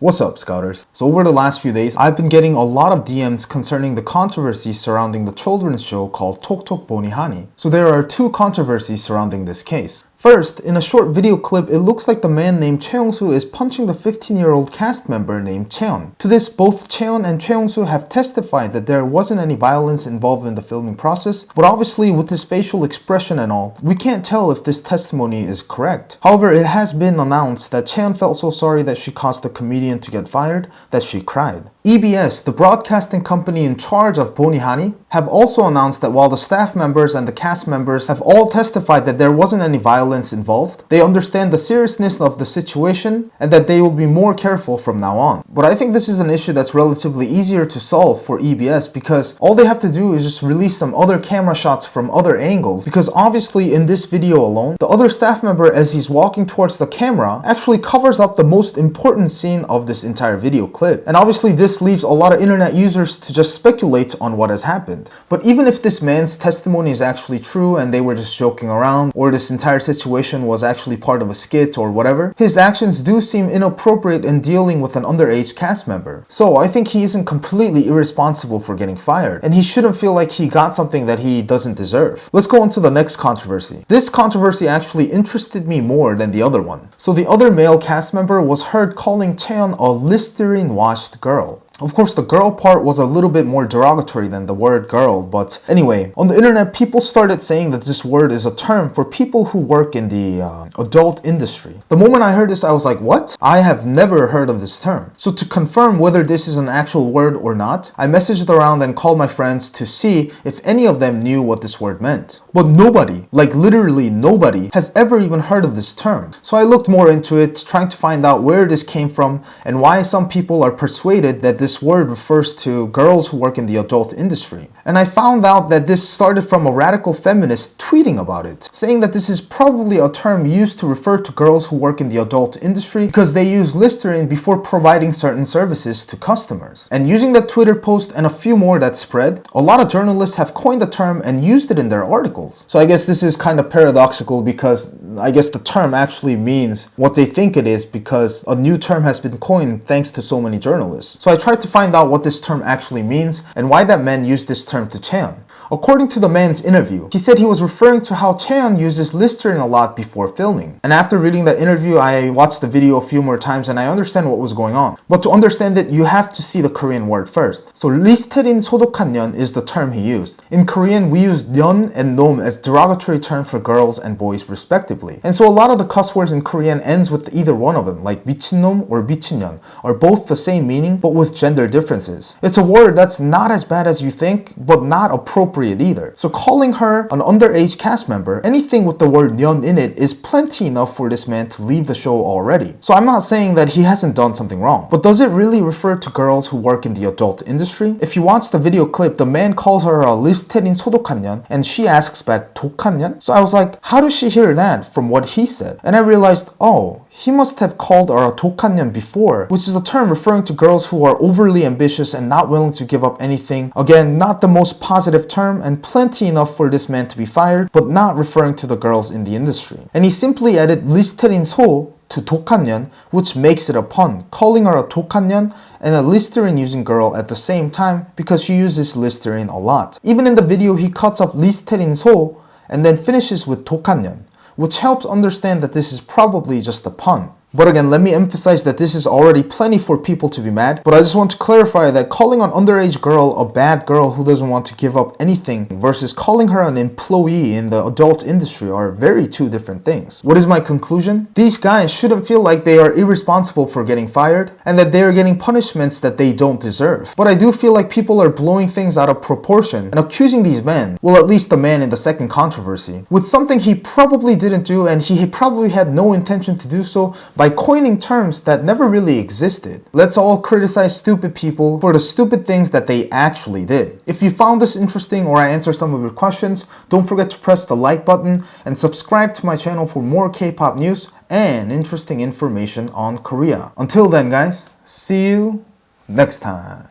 What's up, Scouters? So over the last few days, I've been getting a lot of DMs concerning the controversy surrounding the children's show called Boni Hani. So there are two controversies surrounding this case. First, in a short video clip, it looks like the man named Chae-Young-soo is punching the 15-year-old cast member named Chaeyeon. To this, both Chaeyeon and Chae-Young-soo have testified that there wasn't any violence involved in the filming process, but obviously with his facial expression and all, we can't tell if this testimony is correct. However, it has been announced that Chaeyeon felt so sorry that she caused the comedian to get fired that she cried. EBS, the broadcasting company in charge of Boni Hani, have also announced that while the staff members and the cast members have all testified that there wasn't any violence involved, they understand the seriousness of the situation and that they will be more careful from now on. But I think this is an issue that's relatively easier to solve for EBS because all they have to do is just release some other camera shots from other angles, because obviously in this video alone, the other staff member, as he's walking towards the camera, actually covers up the most important scene of this entire video clip. And obviously this leaves a lot of internet users to just speculate on what has happened. But even if this man's testimony is actually true and they were just joking around, or this entire situation was actually part of a skit or whatever, his actions do seem inappropriate in dealing with an underage cast member. So I think he isn't completely irresponsible for getting fired, and he shouldn't feel like he got something that he doesn't deserve. Let's go on to the next controversy. This controversy actually interested me more than the other one. So the other male cast member was heard calling Chaeyeon a Listerine washed girl. Of course, the girl part was a little bit more derogatory than the word girl, but anyway, on the internet, people started saying that this word is a term for people who work in the adult industry. The moment I heard this, I was like, what? I have never heard of this term. So to confirm whether this is an actual word or not, I messaged around and called my friends to see if any of them knew what this word meant. But nobody, like literally nobody, has ever even heard of this term. So I looked more into it, trying to find out where this came from and why some people are persuaded that this word refers to girls who work in the adult industry. And I found out that this started from a radical feminist tweeting about it, saying that this is probably a term used to refer to girls who work in the adult industry because they use Listerine before providing certain services to customers. And using that Twitter post and a few more that spread, a lot of journalists have coined the term and used it in their articles. So I guess this is kind of paradoxical because I guess the term actually means what they think it is because a new term has been coined thanks to so many journalists. So I tried to find out what this term actually means and why that man used this term to Chaeyeon. According to the man's interview, he said he was referring to how Chaeyeon uses Listerine a lot before filming. And after reading that interview, I watched the video a few more times and I understand what was going on. But to understand it, you have to see the Korean word first. So Listerine 소독한 년 is the term he used. In Korean, we use 년 and 놈 as derogatory terms for girls and boys respectively. And so a lot of the cuss words in Korean ends with either one of them, like 미친놈 or 미친년, are both the same meaning but with gender differences. It's a word that's not as bad as you think, but not appropriate either. So calling her an underage cast member, anything with the word 년 in it, is plenty enough for this man to leave the show already. So I'm not saying that he hasn't done something wrong, but does it really refer to girls who work in the adult industry? If you watch the video clip, the man calls her a Listerine 소독한 년 and she asks back 독한 년? So I was like, how does she hear that from what he said? And I realized, oh, he must have called her a 독한 년 before, which is a term referring to girls who are overly ambitious and not willing to give up anything. Again, not the most positive term and plenty enough for this man to be fired, but not referring to the girls in the industry. And he simply added Listerine 소 to 독한 년, which makes it a pun, calling her a 독한 년 and a Listerine using girl at the same time because she uses Listerine a lot. Even in the video, he cuts off Listerine 소 and then finishes with 독한 년, which helps understand that this is probably just a pun. But again, let me emphasize that this is already plenty for people to be mad, but I just want to clarify that calling an underage girl a bad girl who doesn't want to give up anything versus calling her an employee in the adult industry are very two different things. What is my conclusion? These guys shouldn't feel like they are irresponsible for getting fired and that they are getting punishments that they don't deserve. But I do feel like people are blowing things out of proportion and accusing these men, well, at least the man in the second controversy, with something he probably didn't do and he probably had no intention to do so by coining terms that never really existed. Let's all criticize stupid people for the stupid things that they actually did. If you found this interesting or I answered some of your questions, don't forget to press the like button and subscribe to my channel for more K-pop news and interesting information on Korea. Until then guys, see you next time.